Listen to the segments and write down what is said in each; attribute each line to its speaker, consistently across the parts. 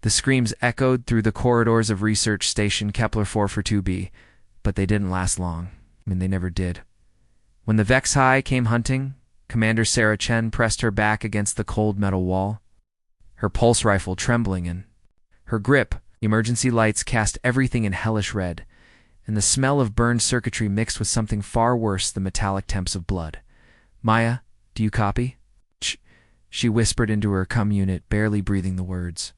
Speaker 1: The screams echoed through the corridors of Research Station Kepler 442b, but they didn't last long. They never did. When the Vex-High came hunting, Commander Sarah Chen pressed her back against the cold metal wall, her pulse rifle trembling in her grip. Emergency lights cast everything in hellish red, and the smell of burned circuitry mixed with something far worse, the metallic temps of blood. "Maya, do you copy?" She whispered into her comm unit, barely breathing the words.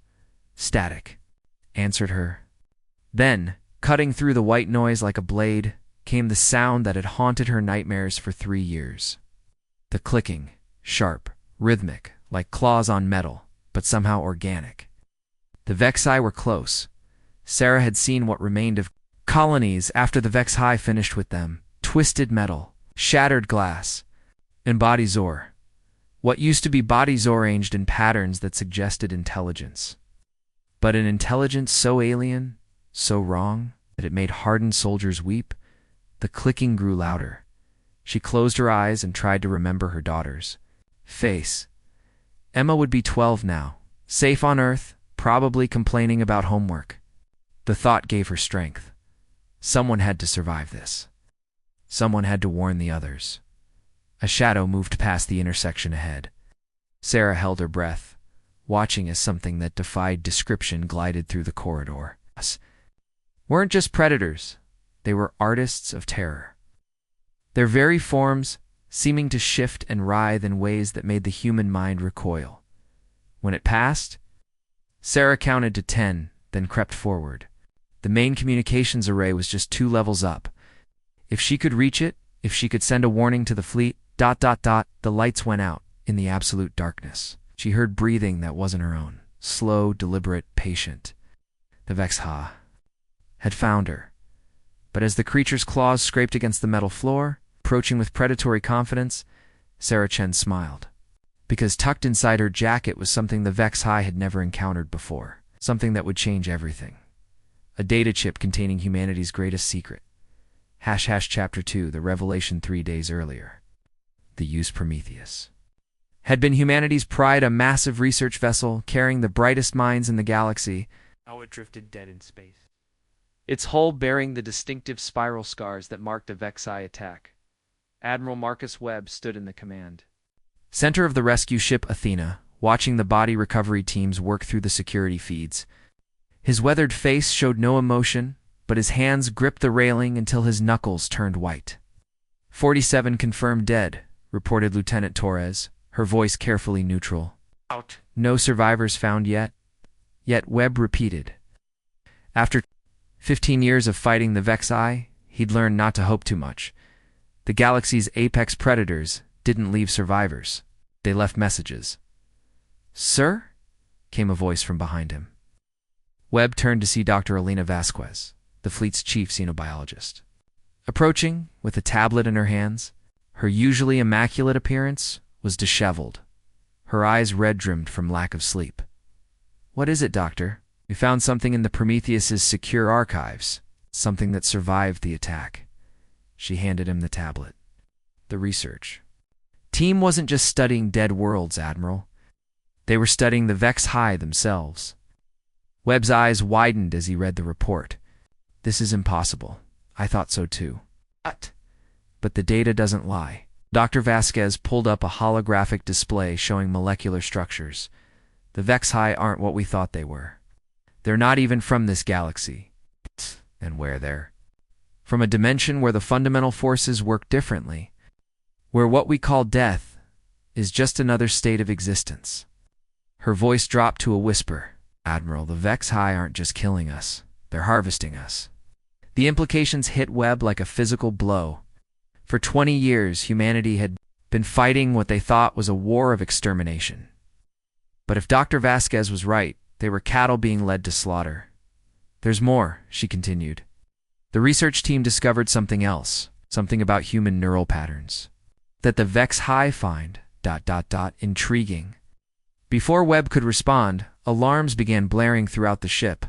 Speaker 1: "Static," answered her. Then, cutting through the white noise like a blade, came the sound that had haunted her nightmares for 3 years. The clicking, sharp, rhythmic, like claws on metal, but somehow organic. The Vex-High were close. Sarah had seen what remained of colonies after the Vex-High finished with them. Twisted metal, shattered glass, and bodies or what used to be bodies arranged in patterns that suggested intelligence. But an intelligence so alien, so wrong, that it made hardened soldiers weep. The clicking grew louder. She closed her eyes and tried to remember her daughter's face. Emma would be 12 now, safe on Earth, probably complaining about homework. The thought gave her strength. Someone had to survive this. Someone had to warn the others. A shadow moved past the intersection ahead. Sarah held her breath, watching as something that defied description glided through the corridor. Weren't just predators, they were artists of terror. Their very forms seeming to shift and writhe in ways that made the human mind recoil. When it passed, Sarah counted to 10, then crept forward. The main communications array was just 2 levels up. If she could reach it, if she could send a warning to the fleet, ... The lights went out in the absolute darkness. She heard breathing that wasn't her own, slow, deliberate, patient. The Vex-High had found her. But as the creature's claws scraped against the metal floor, approaching with predatory confidence, Sarah Chen smiled. Because tucked inside her jacket was something the Vex-High had never encountered before, something that would change everything. A data chip containing humanity's greatest secret. ## Chapter 2, the revelation 3 days earlier. The Use Prometheus had been humanity's pride, a massive research vessel carrying the brightest minds in the galaxy. Now it drifted dead in space, its hull bearing the distinctive spiral scars that marked the Vex-High attack. Admiral Marcus Webb stood in the command center of the rescue ship Athena, watching the body recovery teams work through the security feeds. His weathered face showed no emotion, but his hands gripped the railing until his knuckles turned white. 47 confirmed dead, reported Lieutenant Torres, her voice carefully neutral. Out. No survivors found yet. Yet Webb repeated. After 15 years of fighting the Vex-High, he'd learned not to hope too much. The galaxy's apex predators didn't leave survivors. They left messages. "Sir?" came a voice from behind him. Webb turned to see Dr. Elena Vasquez, the fleet's chief xenobiologist. Approaching, with a tablet in her hands, her usually immaculate appearance was disheveled, her eyes red-rimmed from lack of sleep. "What is it, Doctor?" "We found something in the Prometheus's secure archives, something that survived the attack." She handed him the tablet. The research team wasn't just studying dead worlds, Admiral. They were studying the Vex-High themselves. Webb's eyes widened as he read the report. "This is impossible. I thought so too." But the data doesn't lie. Dr. Vasquez pulled up a holographic display showing molecular structures. The Vex-High aren't what we thought they were. They're not even from this galaxy. And where they're from a dimension where the fundamental forces work differently, where what we call death is just another state of existence. Her voice dropped to a whisper. "Admiral, the Vex-High aren't just killing us. They're harvesting us." The implications hit Webb like a physical blow. For 20 years, humanity had been fighting what they thought was a war of extermination. But if Dr. Vasquez was right, they were cattle being led to slaughter. "There's more," she continued. "The research team discovered something else, something about human neural patterns that the Vex-High find ... intriguing." Before Webb could respond, alarms began blaring throughout the ship.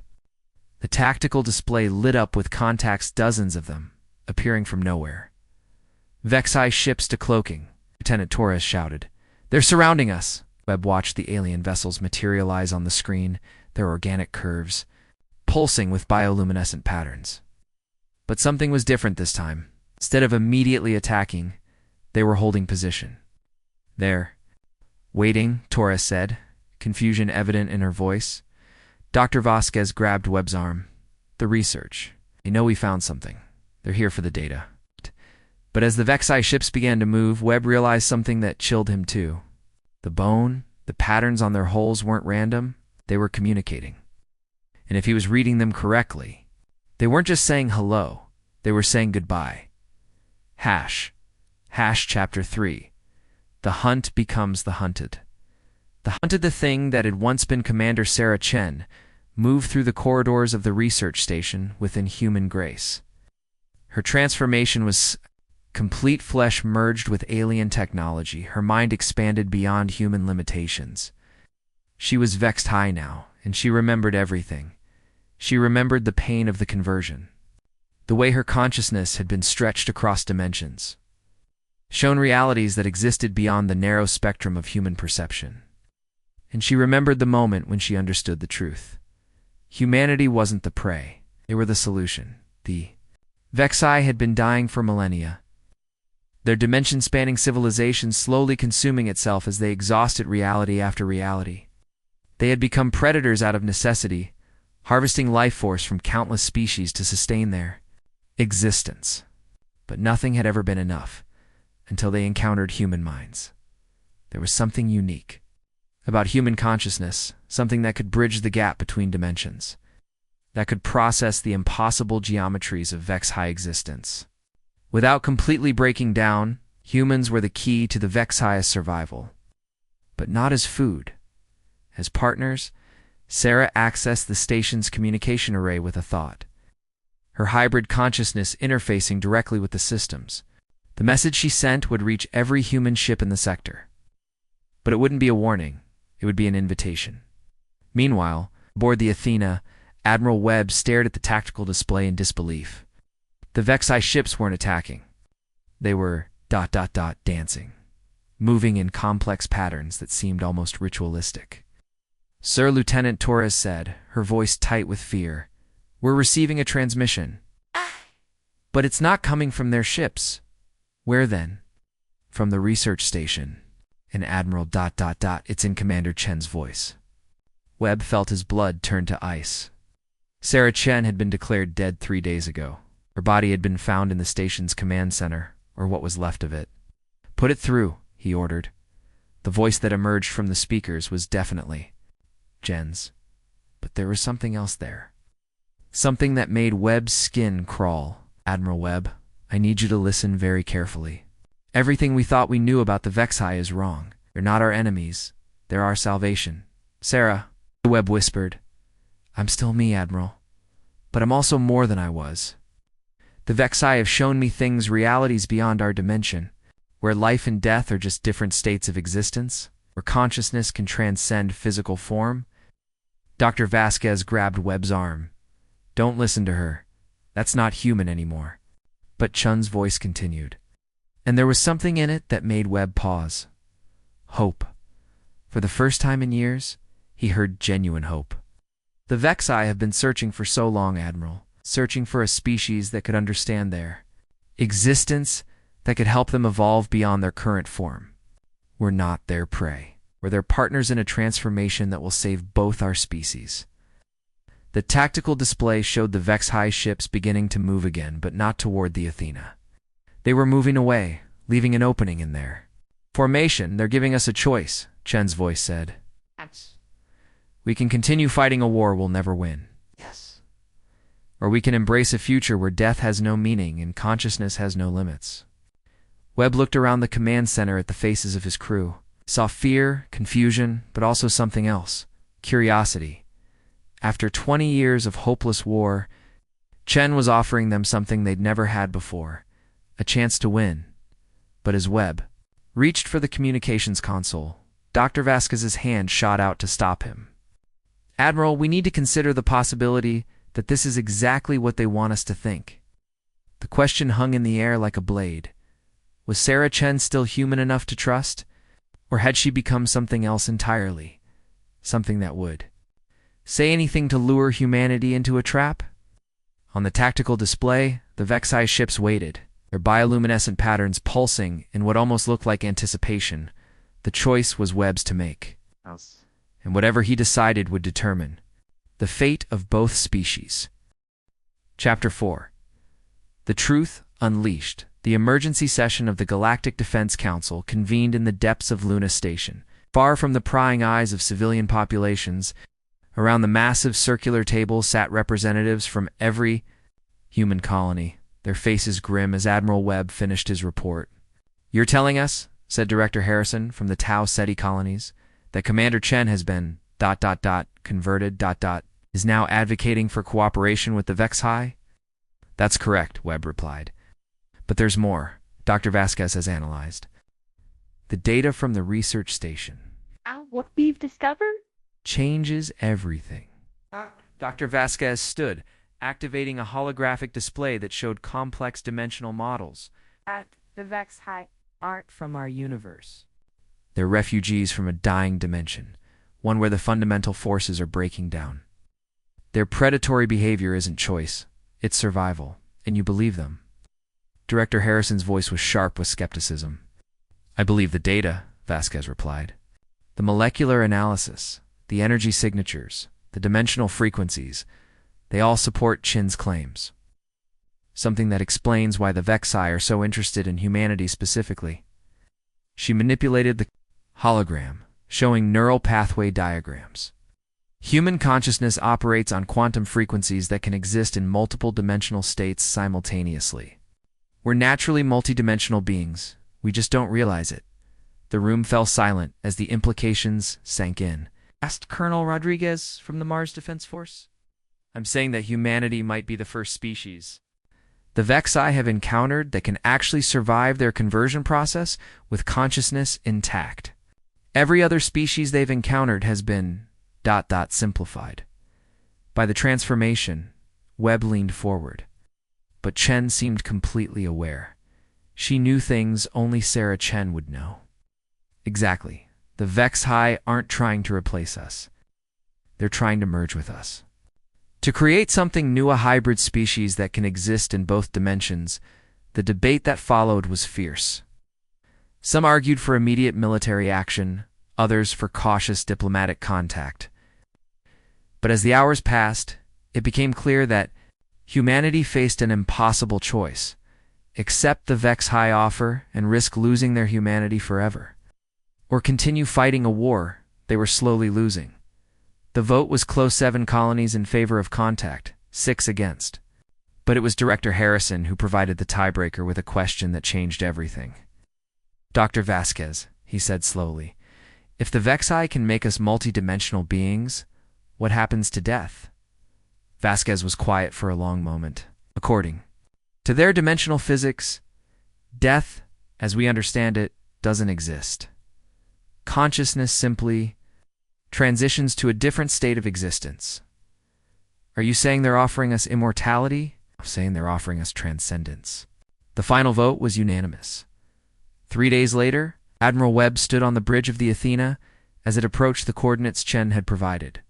Speaker 1: The tactical display lit up with contacts, dozens of them, appearing from nowhere. "Vex-High ships decloaking," Lieutenant Torres shouted. "They're surrounding us." Webb watched the alien vessels materialize on the screen, their organic curves, pulsing with bioluminescent patterns. But something was different this time. Instead of immediately attacking, they were holding position. There. Waiting, Torres said, confusion evident in her voice. Dr. Vasquez grabbed Webb's arm. The research. They know we found something. They're here for the data. But as the Vexi ships began to move, Webb realized something that chilled him too. The bone, the patterns on their hulls weren't random. They were communicating. And if he was reading them correctly, they weren't just saying hello. They were saying goodbye. Hash Chapter 3. The hunt becomes the hunted. The thing that had once been Commander Sarah Chen moved through the corridors of the research station with inhuman grace. Her transformation was complete flesh merged with alien technology, her mind expanded beyond human limitations. She was vexed high now, and she remembered everything. She remembered the pain of the conversion, the way her consciousness had been stretched across dimensions, shown realities that existed beyond the narrow spectrum of human perception. And she remembered the moment when she understood the truth. Humanity wasn't the prey, they were the solution. The Vexi had been dying for millennia, their dimension-spanning civilization slowly consuming itself as they exhausted reality after reality. They had become predators out of necessity, harvesting life force from countless species to sustain their existence. But nothing had ever been enough, until they encountered human minds. There was something unique about human consciousness, something that could bridge the gap between dimensions, that could process the impossible geometries of Vexi existence. Without completely breaking down, humans were the key to the Vexi's survival. But not as food. As partners, Sarah accessed the station's communication array with a thought. Her hybrid consciousness interfacing directly with the systems. The message she sent would reach every human ship in the sector. But it wouldn't be a warning. It would be an invitation. Meanwhile, aboard the Athena, Admiral Webb stared at the tactical display in disbelief. The Vexi ships weren't attacking. They were ... dancing, moving in complex patterns that seemed almost ritualistic. Sir Lieutenant Torres said, her voice tight with fear, "We're receiving a transmission. But it's not coming from their ships. Where then?" "From the research station." And Admiral ... it's in Commander Chen's voice. Webb felt his blood turn to ice. Sarah Chen had been declared dead 3 days ago. Her body had been found in the station's command center, or what was left of it. "Put it through," he ordered. The voice that emerged from the speakers was definitely Jen's. But there was something else there. Something that made Webb's skin crawl. "Admiral Webb, I need you to listen very carefully. Everything we thought we knew about the Vexi is wrong. They're not our enemies. They're our salvation." "Sarah," Webb whispered, "I'm still me, Admiral. But I'm also more than I was. The Vexi have shown me things, realities beyond our dimension, where life and death are just different states of existence, where consciousness can transcend physical form." Dr. Vasquez grabbed Webb's arm. "Don't listen to her. That's not human anymore." But Chun's voice continued. And there was something in it that made Webb pause. Hope. For the first time in years, he heard genuine hope. "The Vexi have been searching for so long, Admiral. Searching for a species that could understand their existence, that could help them evolve beyond their current form. We're not their prey. We're their partners in a transformation that will save both our species." The tactical display showed the Vexi ships beginning to move again, but not toward the Athena. They were moving away, leaving an opening in there. "Formation, they're giving us a choice," Chen's voice said. "We can continue fighting a war we'll never win. Yes. Or we can embrace a future where death has no meaning and consciousness has no limits." Webb looked around the command center at the faces of his crew. Saw fear, confusion, but also something else. Curiosity. After 20 years of hopeless war, Chen was offering them something they'd never had before. A chance to win. But as Webb reached for the communications console, Dr. Vasquez's hand shot out to stop him. "Admiral, we need to consider the possibility that this is exactly what they want us to think." The question hung in the air like a blade. Was Sarah Chen still human enough to trust? Or had she become something else entirely? Something that would Say anything to lure humanity into a trap? On the tactical display, the Vexai ships waited, their bioluminescent patterns pulsing in what almost looked like anticipation. The choice was Webb's to make. And whatever he decided would determine the fate of both species. Chapter 4. The Truth Unleashed. The emergency session of the Galactic Defense Council convened in the depths of Luna Station, far from the prying eyes of civilian populations. Around the massive circular table sat representatives from every human colony, their faces grim as Admiral Webb finished his report. "You're telling us," said Director Harrison from the Tau Ceti colonies, "that Commander Chen has been ... converted ... is now advocating for cooperation with the Vexai?" "That's correct," Webb replied. "But there's more," Dr. Vasquez has analyzed. "The data from the research station
Speaker 2: What we've discovered
Speaker 1: changes everything." Dr. Vasquez stood, activating a holographic display that showed complex dimensional models.
Speaker 2: The Vexai aren't from our universe.
Speaker 1: They're refugees from a dying dimension, one where the fundamental forces are breaking down. Their predatory behavior isn't choice, it's survival, and you believe them. Director Harrison's voice was sharp with skepticism. "I believe the data," Vasquez replied. "The molecular analysis, the energy signatures, the dimensional frequencies, they all support Chin's claims. Something that explains why the Vexai are so interested in humanity specifically." She manipulated the hologram, showing neural pathway diagrams. "Human consciousness operates on quantum frequencies that can exist in multiple dimensional states simultaneously. We're naturally multidimensional beings, we just don't realize it." The room fell silent as the implications sank in. Asked Colonel Rodriguez from the Mars Defense Force. "I'm saying that humanity might be the first species the Vexai have encountered that can actually survive their conversion process with consciousness intact. Every other species they've encountered has been ... simplified. By the transformation, Webb leaned forward. But Chen seemed completely aware. She knew things only Sarah Chen would know. "Exactly. The Vexai aren't trying to replace us. They're trying to merge with us. To create something new, a hybrid species that can exist in both dimensions." The debate that followed was fierce. Some argued for immediate military action, others for cautious diplomatic contact. But as the hours passed, it became clear that humanity faced an impossible choice: accept the Vexai offer and risk losing their humanity forever, or continue fighting a war they were slowly losing. The vote was close: 7 colonies in favor of contact, 6 against. But it was Director Harrison who provided the tiebreaker with a question that changed everything. "Dr. Vasquez," he said slowly, "if the Vexai can make us multidimensional beings, what happens to death?" Vasquez was quiet for a long moment. "According to their dimensional physics, death, as we understand it, doesn't exist. Consciousness simply transitions to a different state of existence." "Are you saying they're offering us immortality?" "I'm saying they're offering us transcendence." The final vote was unanimous. 3 days later, Admiral Webb stood on the bridge of the Athena as it approached the coordinates Chen had provided.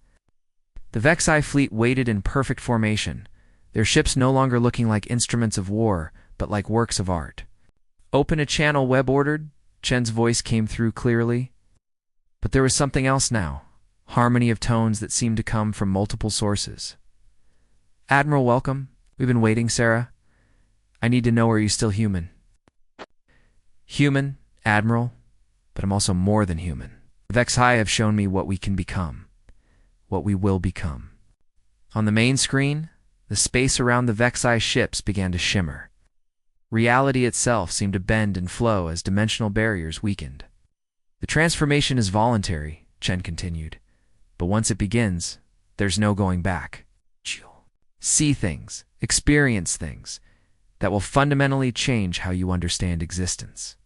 Speaker 1: The Vexai fleet waited in perfect formation, their ships no longer looking like instruments of war, but like works of art. "Open a channel," Webb ordered. Chen's voice came through clearly. But there was something else now, harmony of tones that seemed to come from multiple sources. "Admiral, welcome. We've been waiting, Sarah. I need to know, are you still human?" "Human, Admiral, but I'm also more than human. The Vexai have shown me what we can become, what we will become." On the main screen, the space around the Vexai ships began to shimmer. Reality itself seemed to bend and flow as dimensional barriers weakened. "The transformation is voluntary," Chen continued, "but once it begins, there's no going back. See things, experience things that will fundamentally change how you understand existence."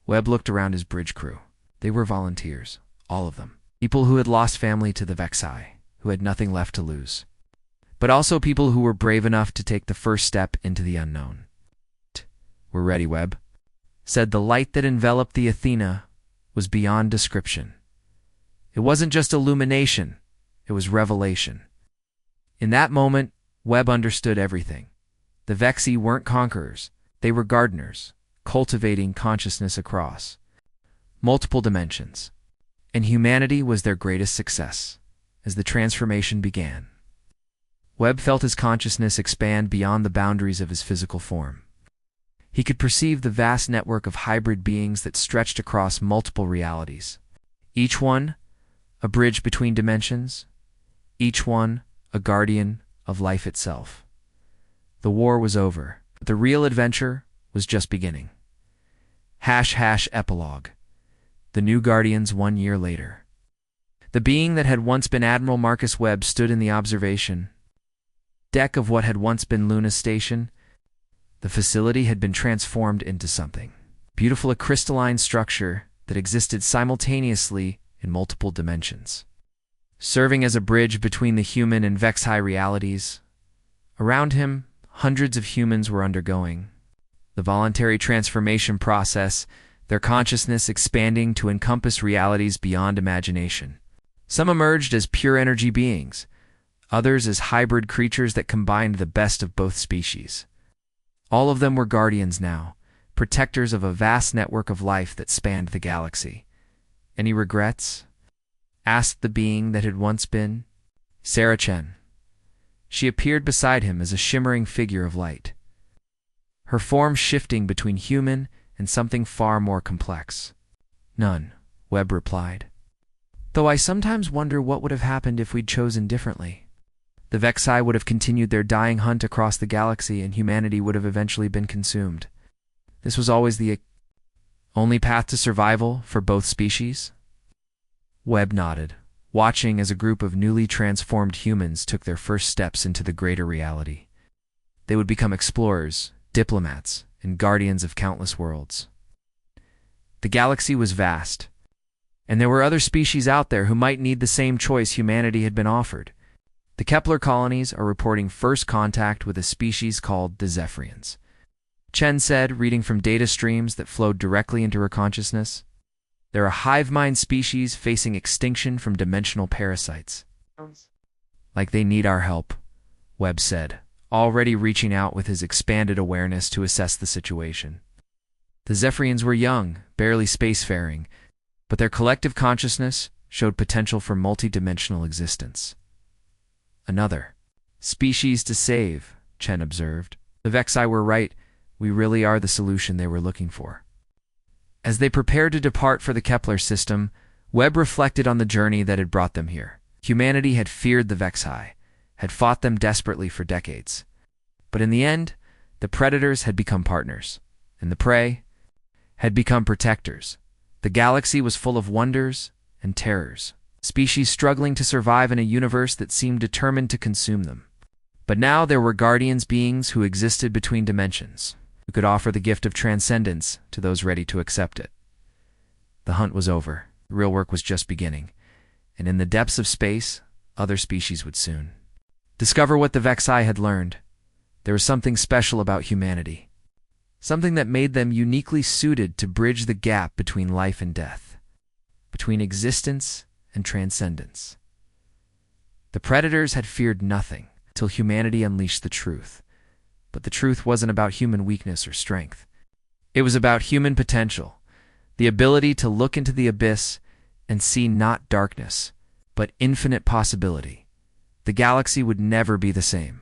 Speaker 1: Webb looked around his bridge crew. They were volunteers, all of them. People who had lost family to the Vexai, who had nothing left to lose. But also people who were brave enough to take the first step into the unknown. "We're ready, Webb," said the light that enveloped the Athena was beyond description. It wasn't just illumination, It was revelation. In that moment, Webb understood everything. The Vexi weren't conquerors. They were gardeners, cultivating consciousness across multiple dimensions. And humanity was their greatest success. As the transformation began, Webb felt his consciousness expand beyond the boundaries of his physical form. He could perceive the vast network of hybrid beings that stretched across multiple realities. Each one, a bridge between dimensions. Each one, a guardian of life itself. The war was over, but the real adventure was just beginning. Epilogue. The new Guardians 1 year later. The being that had once been Admiral Marcus Webb stood in the observation deck of what had once been Luna's station. The facility had been transformed into something beautiful, a crystalline structure that existed simultaneously in multiple dimensions, serving as a bridge between the human and Vexi realities. Around him, hundreds of humans were undergoing the voluntary transformation process, their consciousness expanding to encompass realities beyond imagination. Some emerged as pure energy beings, others as hybrid creatures that combined the best of both species. All of them were guardians now, protectors of a vast network of life that spanned the galaxy. Any regrets? Asked the being that had once been Sarah Chen. She appeared beside him as a shimmering figure of light, her form shifting between human and something far more complex. None, Webb replied. Though I sometimes wonder what would have happened if we'd chosen differently. The Vexi would have continued their dying hunt across the galaxy, and humanity would have eventually been consumed. This was always the only path to survival for both species. Webb nodded, watching as a group of newly transformed humans took their first steps into the greater reality. They would become explorers, diplomats, and guardians of countless worlds. The galaxy was vast, and there were other species out there who might need the same choice humanity had been offered. The Kepler colonies are reporting first contact with a species called the Zephyrians. Chen said, reading from data streams that flowed directly into her consciousness. They're a hive mind species facing extinction from dimensional parasites. Like they need our help, Webb said, already reaching out with his expanded awareness to assess the situation. The Zephyrians were young, barely spacefaring, but their collective consciousness showed potential for multi-dimensional existence. Another species to save, Chen observed. The Vexi were right. We really are the solution they were looking for. As they prepared to depart for the Kepler system, Webb reflected on the journey that had brought them here. Humanity had feared the Vexi, had fought them desperately for decades. But in the end, the predators had become partners, and the prey had become protectors. The galaxy was full of wonders and terrors, species struggling to survive in a universe that seemed determined to consume them. But now there were guardians beings who existed between dimensions, who could offer the gift of transcendence to those ready to accept it. The hunt was over. The real work was just beginning. And in the depths of space, other species would soon discover what the Vexi had learned. There was something special about humanity, something that made them uniquely suited to bridge the gap between life and death, between existence and transcendence. The predators had feared nothing till humanity unleashed the truth. But the truth wasn't about human weakness or strength. It was about human potential, the ability to look into the abyss and see not darkness, but infinite possibility. The galaxy would never be the same.